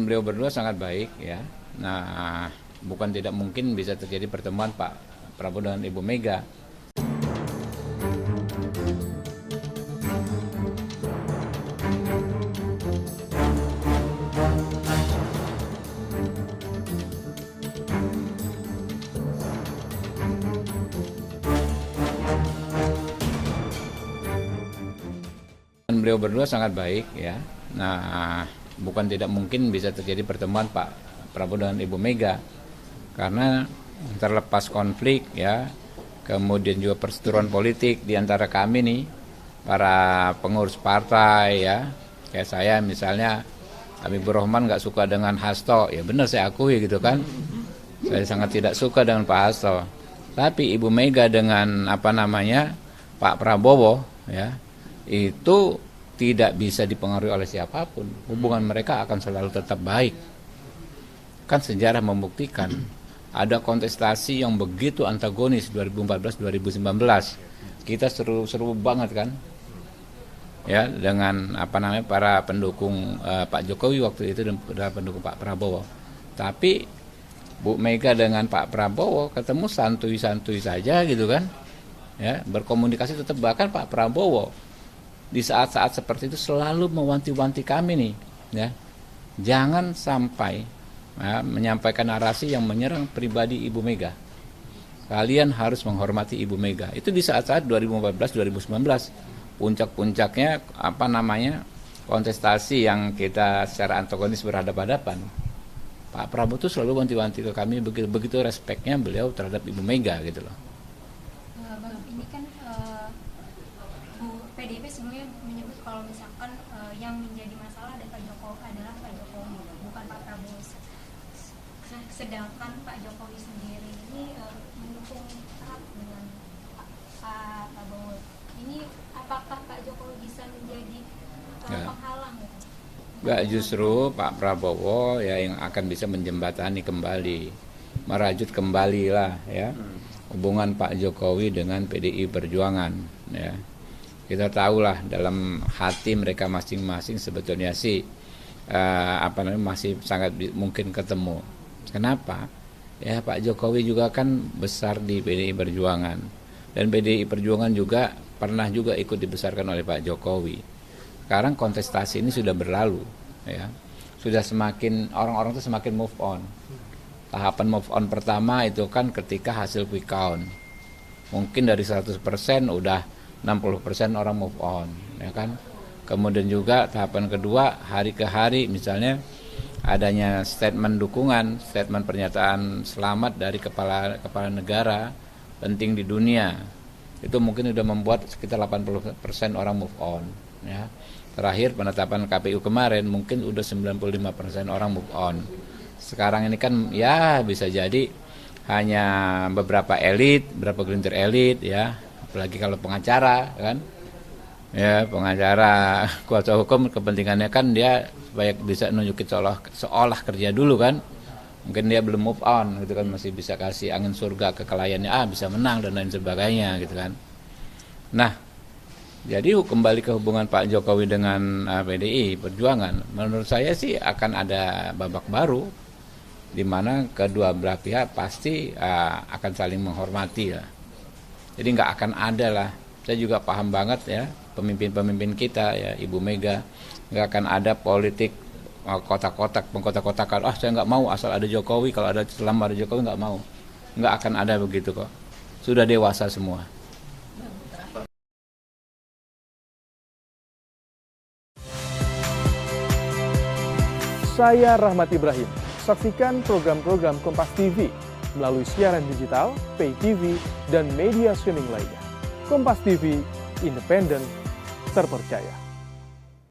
beliau berdua sangat baik ya. Nah, bukan tidak mungkin bisa terjadi pertemuan Pak Prabowo dengan Ibu Mega. Beliau berdua sangat baik ya. Nah, bukan tidak mungkin bisa terjadi pertemuan Pak Prabowo dengan Ibu Mega, karena terlepas konflik ya, kemudian juga perseteruan politik di antara kami nih, para pengurus partai ya, kayak saya misalnya, Habibur Rahman nggak suka dengan Hasto, ya benar saya akui gitu kan, saya sangat tidak suka dengan Pak Hasto. Tapi Ibu Mega dengan Pak Prabowo ya, itu tidak bisa dipengaruhi oleh siapapun. Hubungan mereka akan selalu tetap baik. Kan sejarah membuktikan ada kontestasi yang begitu antagonis 2014-2019. Kita seru-seru banget kan? Ya, dengan para pendukung Pak Jokowi waktu itu dan pendukung Pak Prabowo. Tapi Bu Mega dengan Pak Prabowo ketemu santuy-santuy saja gitu kan? Ya, berkomunikasi tetap, bahkan Pak Prabowo di saat-saat seperti itu selalu mewanti-wanti kami nih, ya, jangan sampai menyampaikan narasi yang menyerang pribadi Ibu Mega. Kalian harus menghormati Ibu Mega. Itu di saat-saat 2014-2019, puncak-puncaknya kontestasi yang kita secara antagonis berhadapan-hadapan. Pak Prabowo itu selalu wanti-wanti ke kami, begitu respeknya beliau terhadap Ibu Mega gitu loh. Ini kan PDIP sebelumnya menyebut kalau misalkan yang menjadi masalah adalah Pak Jokowi, bukan Pak Prabowo. Sedangkan Pak Jokowi sendiri ini mendukung erat dengan Pak Prabowo. Ini apakah Pak Jokowi bisa menjadi penghalang? Enggak, justru Pak Prabowo ya yang akan bisa menjembatani kembali, merajut kembali lah ya hubungan Pak Jokowi dengan PDI Perjuangan ya. Kita tahulah dalam hati mereka masing-masing sebetulnya sih masih sangat mungkin ketemu. Kenapa? Ya Pak Jokowi juga kan besar di PDI Perjuangan, dan PDI Perjuangan juga pernah juga ikut dibesarkan oleh Pak Jokowi. Sekarang kontestasi ini sudah berlalu ya. Sudah semakin orang-orang itu semakin move on. Tahapan move on pertama itu kan ketika hasil quick count. Mungkin dari 100% udah 60% orang move on, ya kan. Kemudian juga tahapan kedua, hari ke hari misalnya adanya statement dukungan, statement pernyataan selamat dari kepala negara penting di dunia. Itu mungkin sudah membuat sekitar 80% orang move on, ya. Terakhir penetapan KPU kemarin mungkin udah 95% orang move on. Sekarang ini kan ya bisa jadi hanya beberapa elit, beberapa gelintir elit ya. Apalagi kalau pengacara kan, ya pengacara kuasa hukum kepentingannya kan dia supaya bisa nunjukin seolah kerja dulu kan, mungkin dia belum move on gitu kan, masih bisa kasih angin surga ke kliennya, bisa menang dan lain sebagainya gitu kan. Nah, jadi kembali ke hubungan Pak Jokowi dengan PDI Perjuangan, menurut saya sih akan ada babak baru di mana kedua belah pihak pasti akan saling menghormati lah. Jadi nggak akan ada lah, saya juga paham banget ya, pemimpin-pemimpin kita ya, Ibu Mega, nggak akan ada politik pengkotak-kotakan, saya nggak mau asal ada Jokowi, kalau selama ada Jokowi nggak mau. Nggak akan ada begitu kok, sudah dewasa semua. Saya Rahmat Ibrahim, saksikan program-program Kompas TV melalui siaran digital, pay TV, dan media streaming lainnya. Kompas TV, independen, terpercaya.